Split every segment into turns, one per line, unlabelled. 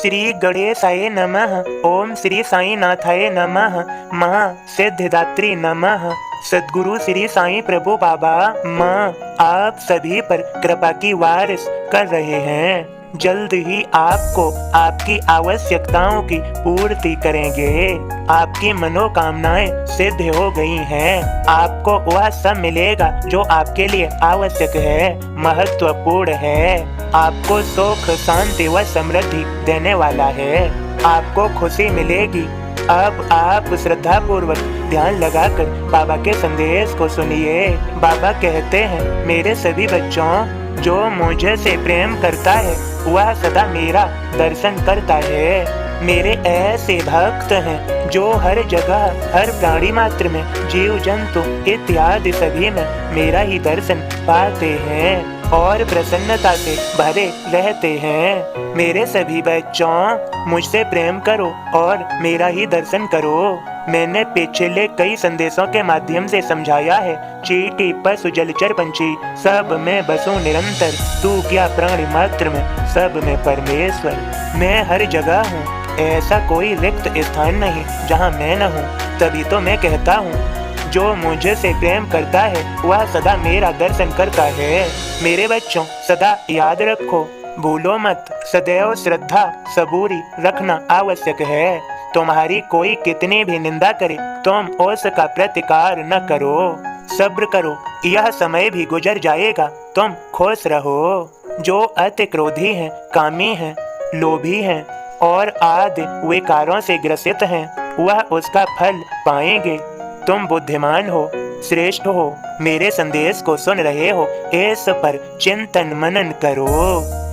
श्री गणेशाय नमः। ओम श्री साईनाथाय नमः। माँ सिद्धिदात्री नमः। सद्गुरु श्री साईं प्रभु बाबा माँ आप सभी पर कृपा की बारिश कर रहे हैं। जल्द ही आपको आपकी आवश्यकताओं की पूर्ति करेंगे। आपकी मनोकामनाएं सिद्ध हो गई हैं। आपको वह सब मिलेगा जो आपके लिए आवश्यक है, महत्वपूर्ण है। आपको सुख, शांति व समृद्धि देने वाला है। आपको खुशी मिलेगी। अब आप श्रद्धा पूर्वक ध्यान लगाकर बाबा के संदेश को सुनिए। बाबा कहते हैं, मेरे सभी बच्चों, जो मुझे से प्रेम करता है वह सदा मेरा दर्शन करता है। मेरे ऐसे भक्त हैं जो हर जगह, हर प्राणी मात्र में, जीव जंतु इत्यादि सभी में मेरा ही दर्शन पाते हैं और प्रसन्नता से भरे रहते हैं। मेरे सभी बच्चों, मुझसे प्रेम करो और मेरा ही दर्शन करो। मैंने पिछले कई संदेशों के माध्यम से समझाया है, चींटी, पशु, जलचर, पंछी, सब में बसूं निरंतर। तू क्या प्राणी मात्र में, सब में परमेश्वर। मैं हर जगह हूँ, ऐसा कोई रिक्त स्थान नहीं जहाँ मैं न हूँ। तभी तो मैं कहता हूँ, जो मुझे से प्रेम करता है वह सदा मेरा दर्शन करता है। मेरे बच्चों, सदा याद रखो, भूलो मत, सदैव श्रद्धा सबूरी रखना आवश्यक है। तुम्हारी कोई कितनी भी निंदा करे, तुम उसका प्रतिकार न करो। सब्र करो, यह समय भी गुजर जाएगा। तुम खुश रहो। जो अति क्रोधी हैं, कामी हैं, लोभी हैं और आदि विकारों से ग्रसित हैं, वह उसका फल पाएंगे। तुम बुद्धिमान हो, श्रेष्ठ हो, मेरे संदेश को सुन रहे हो, इस पर चिंतन मनन करो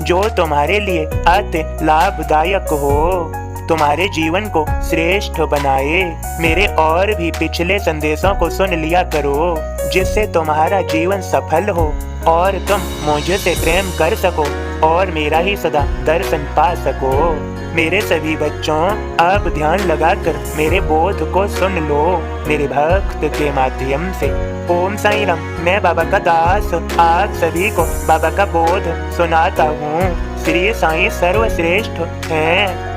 जो तुम्हारे लिए अति लाभदायक हो, तुम्हारे जीवन को श्रेष्ठ बनाए। मेरे और भी पिछले संदेशों को सुन लिया करो, जिससे तुम्हारा जीवन सफल हो और तुम मुझे से प्रेम कर सको और मेरा ही सदा दर्शन पा सको। मेरे सभी बच्चों, अब ध्यान लगाकर मेरे बोध को सुन लो, मेरे भक्त के माध्यम से। ओम साईं राम। मैं बाबा का दास आप सभी को बाबा का बोध सुनाता हूँ। श्री साईं सर्वश्रेष्ठ हैं।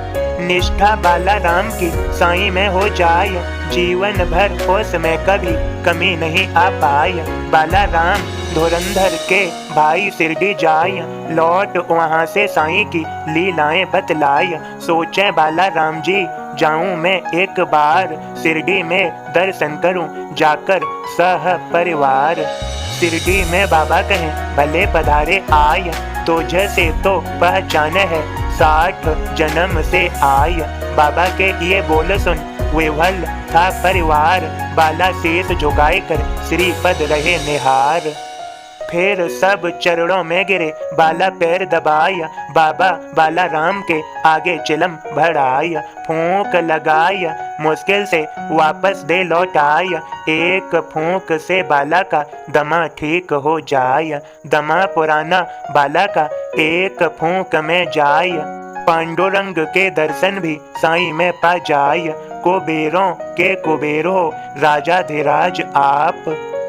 निष्ठा बाला राम की साईं में हो जाए, जीवन भर उसमें कभी कमी नहीं आ पाए। बाला राम धुरंधर के भाई शिरडी जाय, लौट वहाँ से साईं की लीलाएं बतलाय। सोचे बाला राम जी, जाऊं मैं एक बार, शिरडी में दर्शन करूं जाकर सह परिवार। शिरडी में बाबा कहें, भले पधारे आय, तुझे से तो पहचान है 60 जन्म से आय। बाबा के ये बोल सुन विवल था परिवार, बाला शेष झुकाए कर श्रीपद रहे निहार। फिर सब चरणों में गिरे, बाला पैर दबाया, बाबा बाला राम के आगे चिलम भराया। फूंक लगाया, मुश्किल से वापस दे लौटाया, एक फूंक से बाला का दमा ठीक हो जाया। दमा पुराना बाला का एक फूंक में जाय, पांडुरंग के दर्शन भी साईं में पा जाय। कुबेरों के कुबेरो राजाधिराज आप,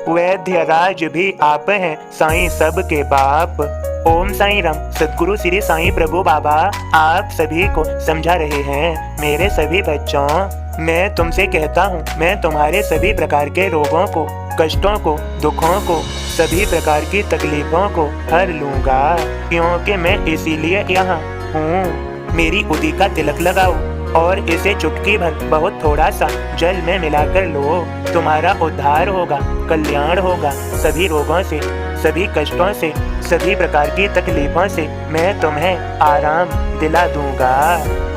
वैद्य राज भी आप हैं, साईं सबके बाप। ओम साईं राम। सद्गुरु श्री साईं प्रभु बाबा आप सभी को समझा रहे हैं। मेरे सभी बच्चों, मैं तुमसे कहता हूँ, मैं तुम्हारे सभी प्रकार के रोगों को, कष्टों को, दुखों को, सभी प्रकार की तकलीफों को हर लूंगा, क्योंकि मैं इसीलिए यहाँ हूँ। मेरी उदी का तिलक लगाओ और इसे चुटकी भर बहुत थोड़ा सा जल में मिलाकर लो। तुम्हारा उद्धार होगा, कल्याण होगा। सभी रोगों से, सभी कष्टों से, सभी प्रकार की तकलीफों से मैं तुम्हें आराम दिला दूंगा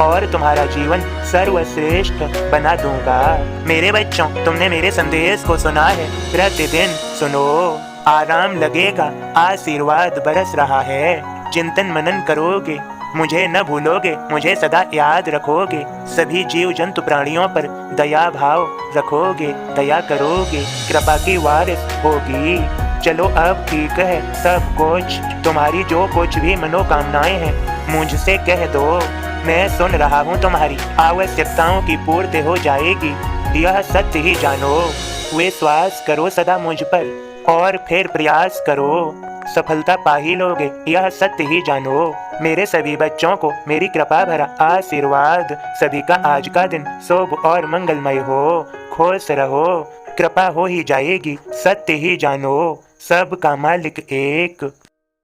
और तुम्हारा जीवन सर्वश्रेष्ठ बना दूंगा। मेरे बच्चों, तुमने मेरे संदेश को सुना है, प्रतिदिन सुनो, आराम लगेगा, आशीर्वाद बरस रहा है। चिंतन मनन करोगे, मुझे न भूलोगे, मुझे सदा याद रखोगे, सभी जीव जंतु प्राणियों पर दया भाव रखोगे, दया करोगे, कृपा की वारिस होगी। चलो अब ठीक है, सब कुछ, तुम्हारी जो कुछ भी मनोकामनाएं हैं मुझसे कह दो, मैं सुन रहा हूँ, तुम्हारी आवश्यकताओं की पूर्ति हो जाएगी। यह सत्य ही जानो। विश्वास करो सदा मुझ पर और फिर प्रयास करो। सफलता पा ही लोगे, यह सत्य ही जानो। मेरे सभी बच्चों को मेरी कृपा भरा आशीर्वाद। सभी का आज का दिन शुभ और मंगलमय हो। खुश रहो, कृपा हो ही जाएगी, सत्य ही जानो। सबका मालिक एक।